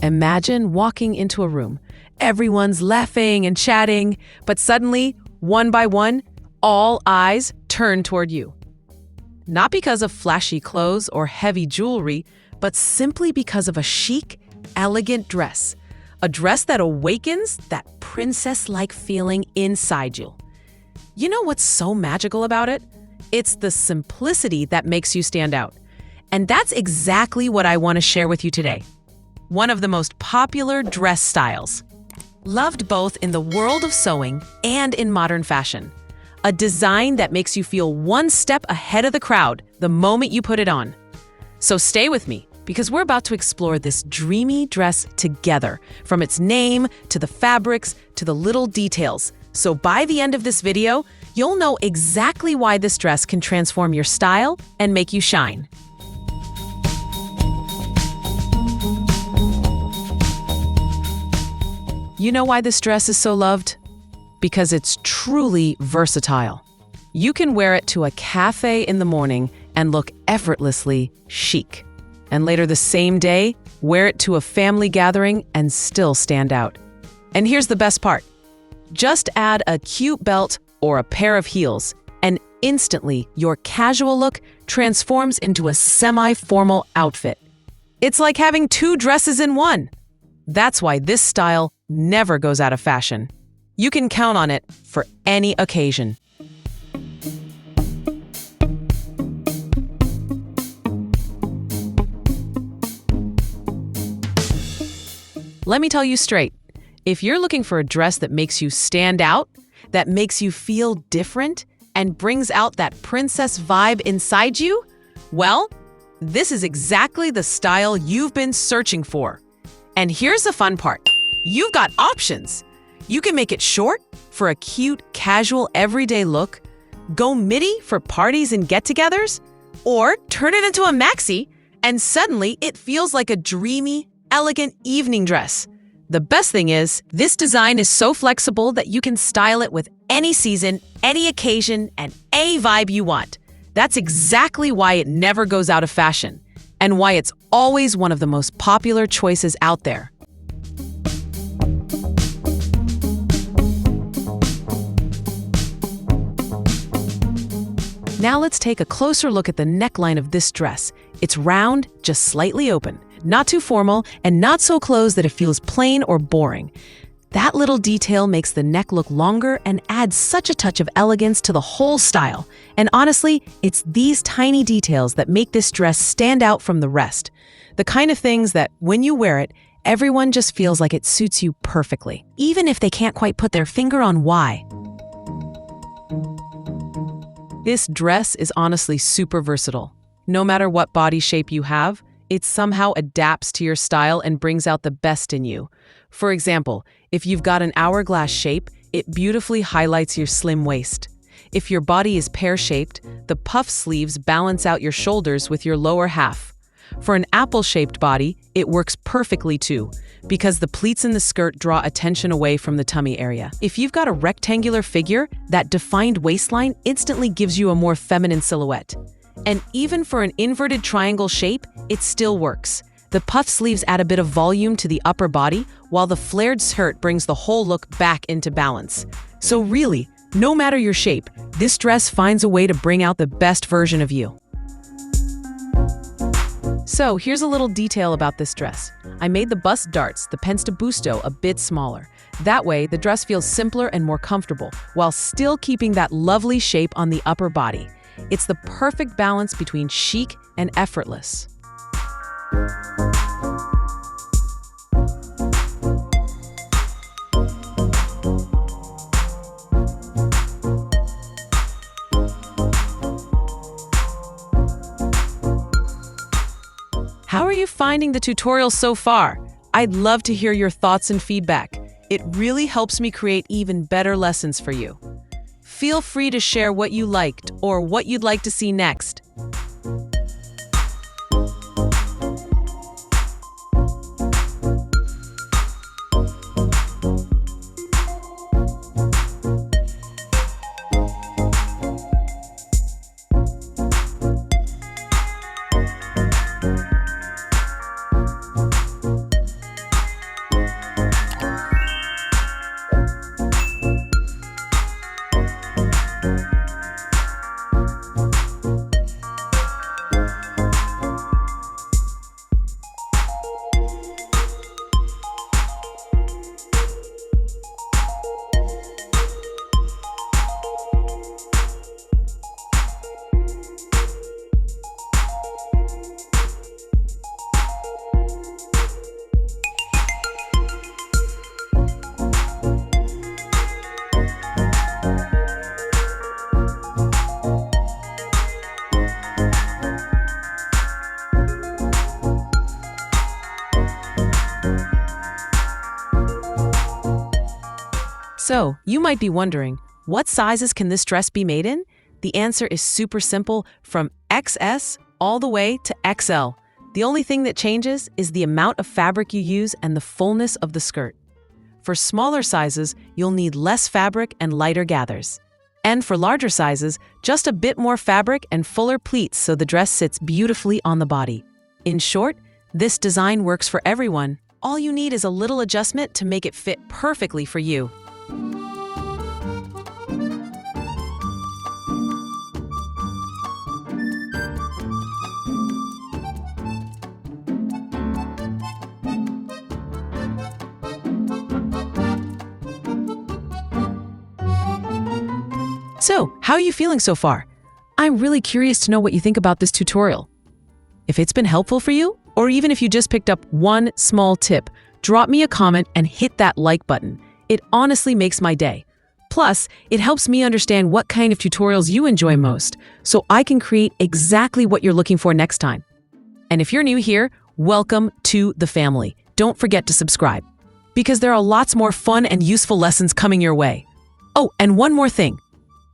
Imagine walking into a room. Everyone's laughing and chatting, but suddenly, one by one, all eyes turn toward you. Not because of flashy clothes or heavy jewelry, but simply because of a chic, elegant dress. A dress that awakens that princess-like feeling inside you. You know what's so magical about it? It's the simplicity that makes you stand out. And that's exactly what I want to share with you today. One of the most popular dress styles. Loved both in the world of sewing and in modern fashion. A design that makes you feel one step ahead of the crowd the moment you put it on. So stay with me, because we're about to explore this dreamy dress together, from its name to the fabrics to the little details. So by the end of this video, you'll know exactly why this dress can transform your style and make you shine. You know why this dress is so loved? Because it's truly versatile. You can wear it to a cafe in the morning and look effortlessly chic. And later the same day, wear it to a family gathering and still stand out. And here's the best part. Just add a cute belt or a pair of heels, and instantly your casual look transforms into a semi-formal outfit. It's like having two dresses in one. That's why this style never goes out of fashion. You can count on it for any occasion. Let me tell you straight, if you're looking for a dress that makes you stand out, that makes you feel different, and brings out that princess vibe inside you, well, this is exactly the style you've been searching for. And here's the fun part. You've got options. You can make it short for a cute, casual, everyday look, go midi for parties and get-togethers, or turn it into a maxi, and suddenly it feels like a dreamy, elegant evening dress. The best thing is, this design is so flexible that you can style it with any season, any occasion, and any vibe you want. That's exactly why it never goes out of fashion, and why it's always one of the most popular choices out there. Now let's take a closer look at the neckline of this dress. It's round, just slightly open, not too formal, and not so closed that it feels plain or boring. That little detail makes the neck look longer and adds such a touch of elegance to the whole style. And honestly, it's these tiny details that make this dress stand out from the rest. The kind of things that, when you wear it, everyone just feels like it suits you perfectly, even if they can't quite put their finger on why. This dress is honestly super versatile. No matter what body shape you have, it somehow adapts to your style and brings out the best in you. For example, if you've got an hourglass shape, it beautifully highlights your slim waist. If your body is pear-shaped, the puff sleeves balance out your shoulders with your lower half. For an apple-shaped body, it works perfectly too, because the pleats in the skirt draw attention away from the tummy area. If you've got a rectangular figure, that defined waistline instantly gives you a more feminine silhouette. And even for an inverted triangle shape, it still works. The puff sleeves add a bit of volume to the upper body, while the flared skirt brings the whole look back into balance. So really, no matter your shape, this dress finds a way to bring out the best version of you. So here's a little detail about this dress. I made the bust darts, the pence de busto, a bit smaller. That way, the dress feels simpler and more comfortable, while still keeping that lovely shape on the upper body. It's the perfect balance between chic and effortless. How are you finding the tutorial so far? I'd love to hear your thoughts and feedback. It really helps me create even better lessons for you. Feel free to share what you liked or what you'd like to see next. So, you might be wondering, what sizes can this dress be made in? The answer is super simple, from XS all the way to XL. The only thing that changes is the amount of fabric you use and the fullness of the skirt. For smaller sizes, you'll need less fabric and lighter gathers. And for larger sizes, just a bit more fabric and fuller pleats so the dress sits beautifully on the body. In short, this design works for everyone. All you need is a little adjustment to make it fit perfectly for you. So, how are you feeling so far? I'm really curious to know what you think about this tutorial. If it's been helpful for you, or even if you just picked up one small tip, drop me a comment and hit that like button. It honestly makes my day. Plus, it helps me understand what kind of tutorials you enjoy most, so I can create exactly what you're looking for next time. And if you're new here, welcome to the family. Don't forget to subscribe, because there are lots more fun and useful lessons coming your way. Oh, and one more thing.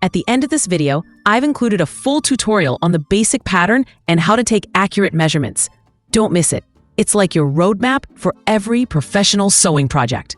At the end of this video, I've included a full tutorial on the basic pattern and how to take accurate measurements. Don't miss it. It's like your roadmap for every professional sewing project.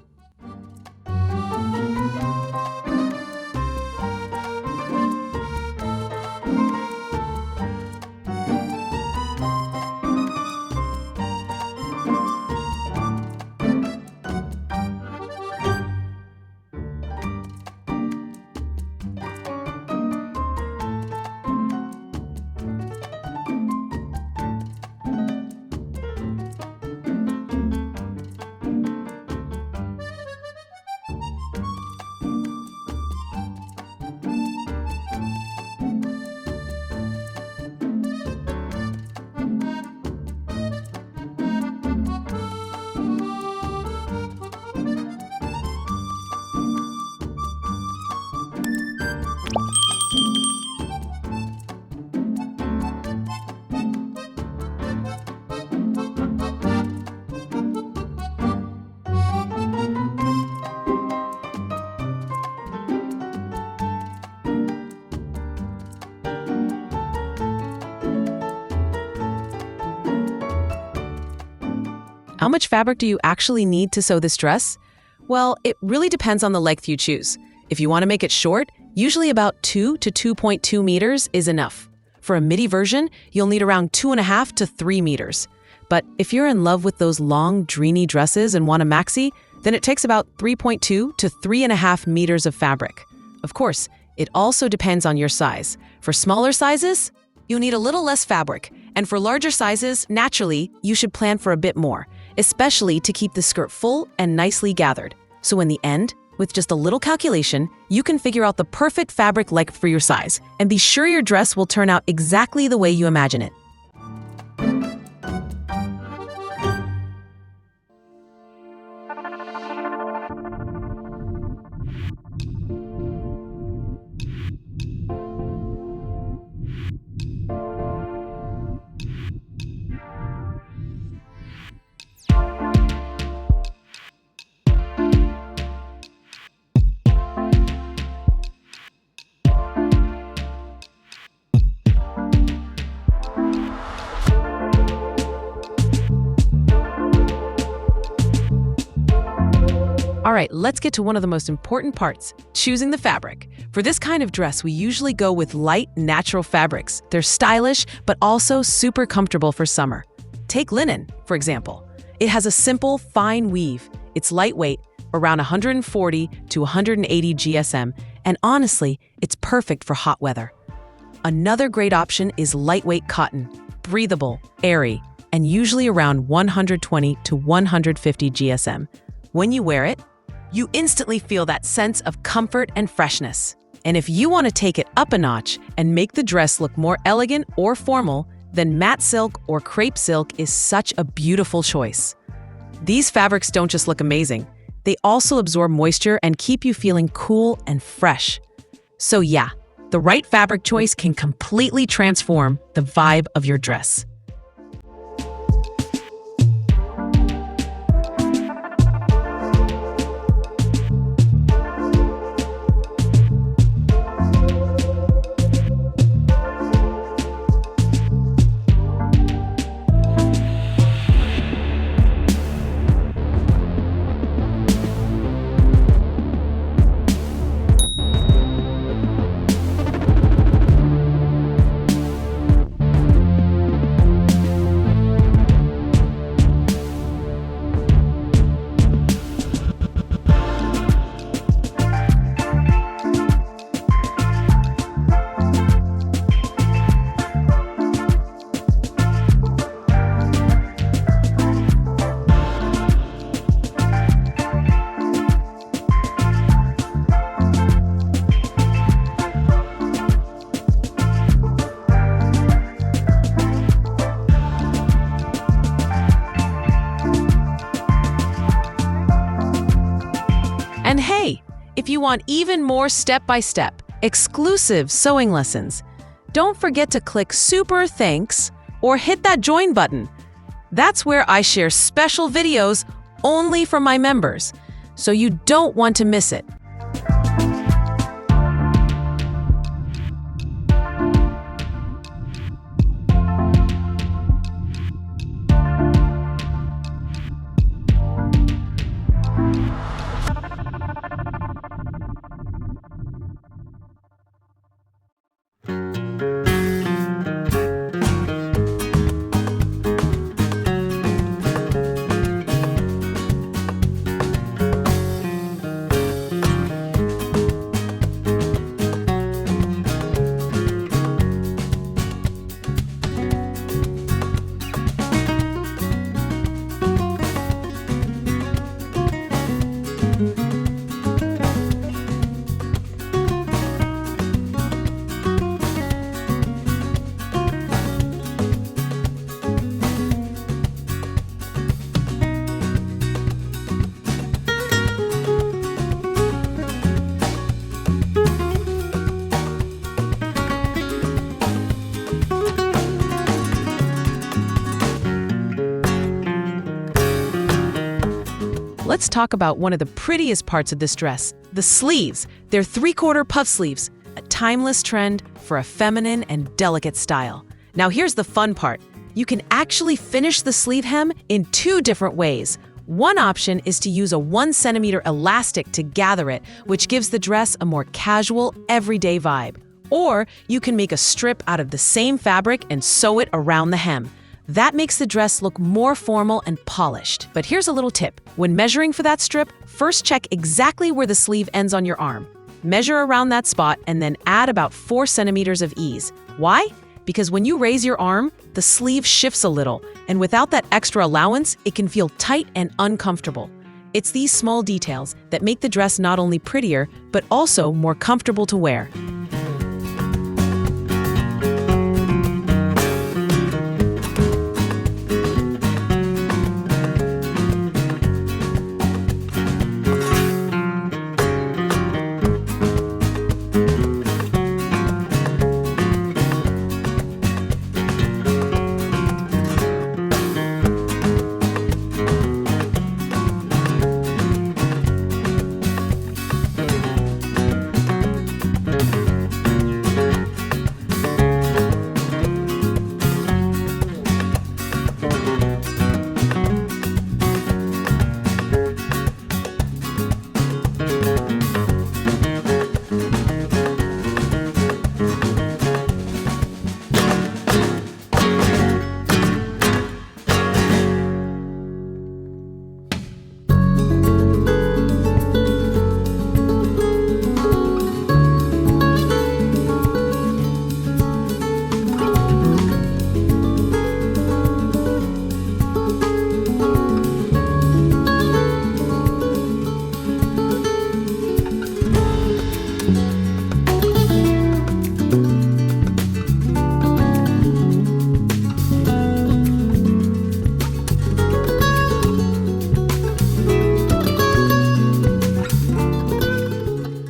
How much fabric do you actually need to sew this dress? Well, it really depends on the length you choose. If you want to make it short, usually about 2 to 2.2 meters is enough. For a midi version, you'll need around 2.5 to 3 meters. But if you're in love with those long, dreamy dresses and want a maxi, then it takes about 3.2 to 3.5 meters of fabric. Of course, it also depends on your size. For smaller sizes, you'll need a little less fabric. And for larger sizes, naturally, you should plan for a bit more, especially to keep the skirt full and nicely gathered. So in the end, with just a little calculation, you can figure out the perfect fabric length for your size and be sure your dress will turn out exactly the way you imagine it. All right, let's get to one of the most important parts, choosing the fabric. For this kind of dress, we usually go with light, natural fabrics. They're stylish, but also super comfortable for summer. Take linen, for example. It has a simple, fine weave. It's lightweight, around 140 to 180 GSM, and honestly, it's perfect for hot weather. Another great option is lightweight cotton, breathable, airy, and usually around 120 to 150 GSM. When you wear it, you instantly feel that sense of comfort and freshness. And if you want to take it up a notch and make the dress look more elegant or formal, then matte silk or crepe silk is such a beautiful choice. These fabrics don't just look amazing, they also absorb moisture and keep you feeling cool and fresh. So yeah, the right fabric choice can completely transform the vibe of your dress. if you want even more step-by-step, exclusive sewing lessons. Don't forget to click Super Thanks or hit that join button. That's where I share special videos only for my members, so you don't want to miss it. Let's talk about one of the prettiest parts of this dress, the sleeves. They're 3/4 puff sleeves, a timeless trend for a feminine and delicate style. Now here's the fun part. You can actually finish the sleeve hem in 2 different ways. One option is to use a 1 centimeter elastic to gather it, which gives the dress a more casual, everyday vibe. Or you can make a strip out of the same fabric and sew it around the hem. That makes the dress look more formal and polished. But here's a little tip. When measuring for that strip, first check exactly where the sleeve ends on your arm. Measure around that spot and then add about 4 centimeters of ease. Why? Because when you raise your arm, the sleeve shifts a little, and without that extra allowance, it can feel tight and uncomfortable. It's these small details that make the dress not only prettier, but also more comfortable to wear.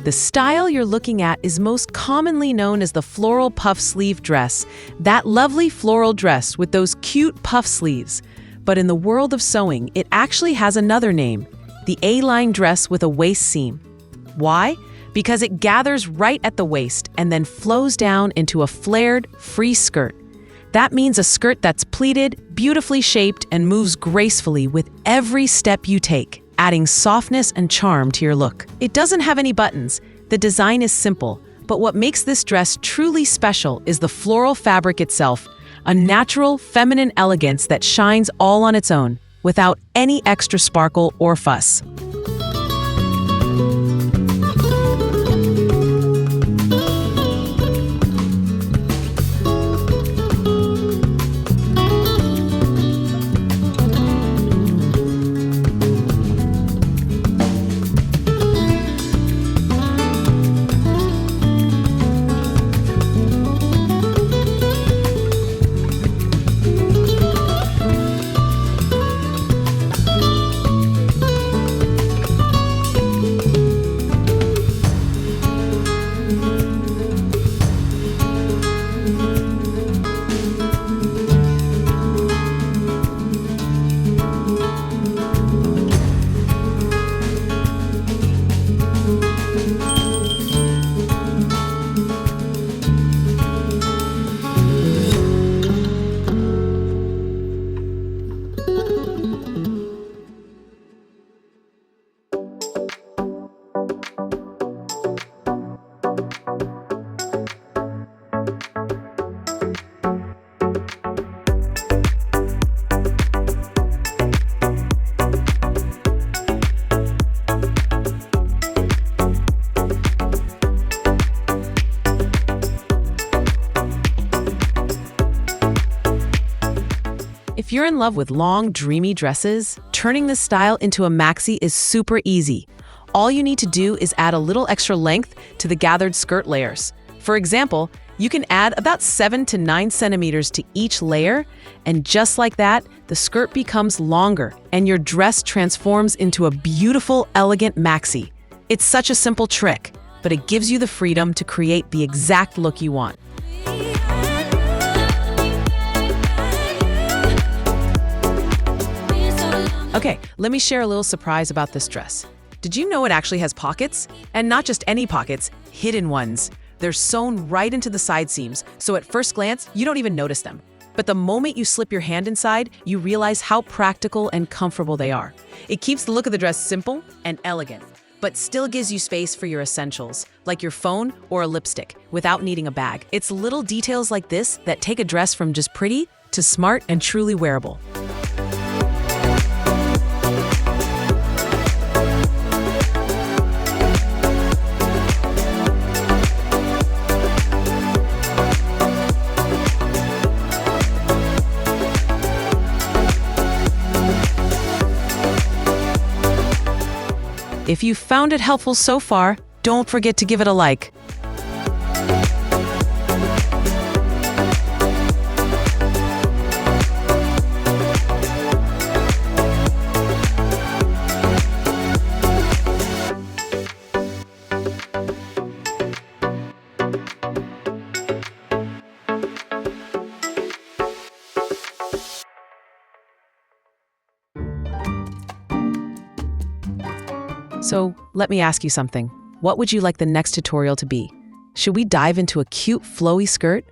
The style you're looking at is most commonly known as the floral puff sleeve dress, that lovely floral dress with those cute puff sleeves. But in the world of sewing, it actually has another name, the A-line dress with a waist seam. Why? Because it gathers right at the waist and then flows down into a flared, free skirt. That means a skirt that's pleated, beautifully shaped, and moves gracefully with every step you take, adding softness and charm to your look. It doesn't have any buttons. The design is simple, but what makes this dress truly special is the floral fabric itself, a natural, feminine elegance that shines all on its own, without any extra sparkle or fuss. If you're in love with long, dreamy dresses, turning this style into a maxi is super easy. All you need to do is add a little extra length to the gathered skirt layers. For example, you can add about 7 to 9 centimeters to each layer, and just like that, the skirt becomes longer and your dress transforms into a beautiful, elegant maxi. It's such a simple trick, but it gives you the freedom to create the exact look you want. Okay, let me share a little surprise about this dress. Did you know it actually has pockets? And not just any pockets, hidden ones. They're sewn right into the side seams, so at first glance, you don't even notice them. But the moment you slip your hand inside, you realize how practical and comfortable they are. It keeps the look of the dress simple and elegant, but still gives you space for your essentials, like your phone or a lipstick, without needing a bag. It's little details like this that take a dress from just pretty to smart and truly wearable. If you found it helpful so far, don't forget to give it a like. So let me ask you something. What would you like the next tutorial to be? Should we dive into a cute flowy skirt?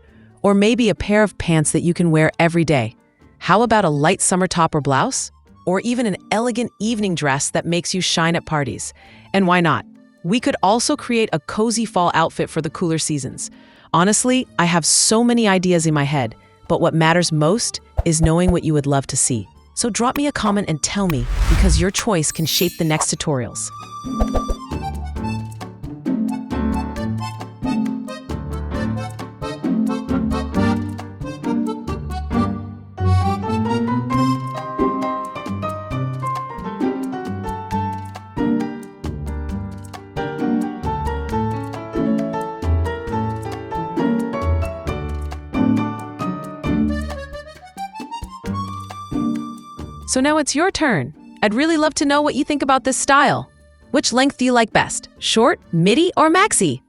Or maybe a pair of pants that you can wear every day? How about a light summer top or blouse? Or even an elegant evening dress that makes you shine at parties? And why not? We could also create a cozy fall outfit for the cooler seasons. Honestly, I have so many ideas in my head, but what matters most is knowing what you would love to see. So drop me a comment and tell me, because your choice can shape the next tutorials. So now it's your turn. I'd really love to know what you think about this style. Which length do you like best? Short, midi, or maxi?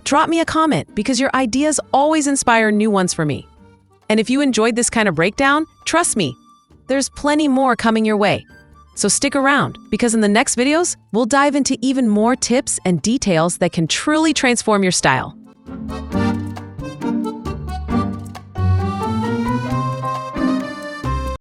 Drop me a comment because your ideas always inspire new ones for me. And if you enjoyed this kind of breakdown, trust me, there's plenty more coming your way. So stick around because in the next videos, we'll dive into even more tips and details that can truly transform your style.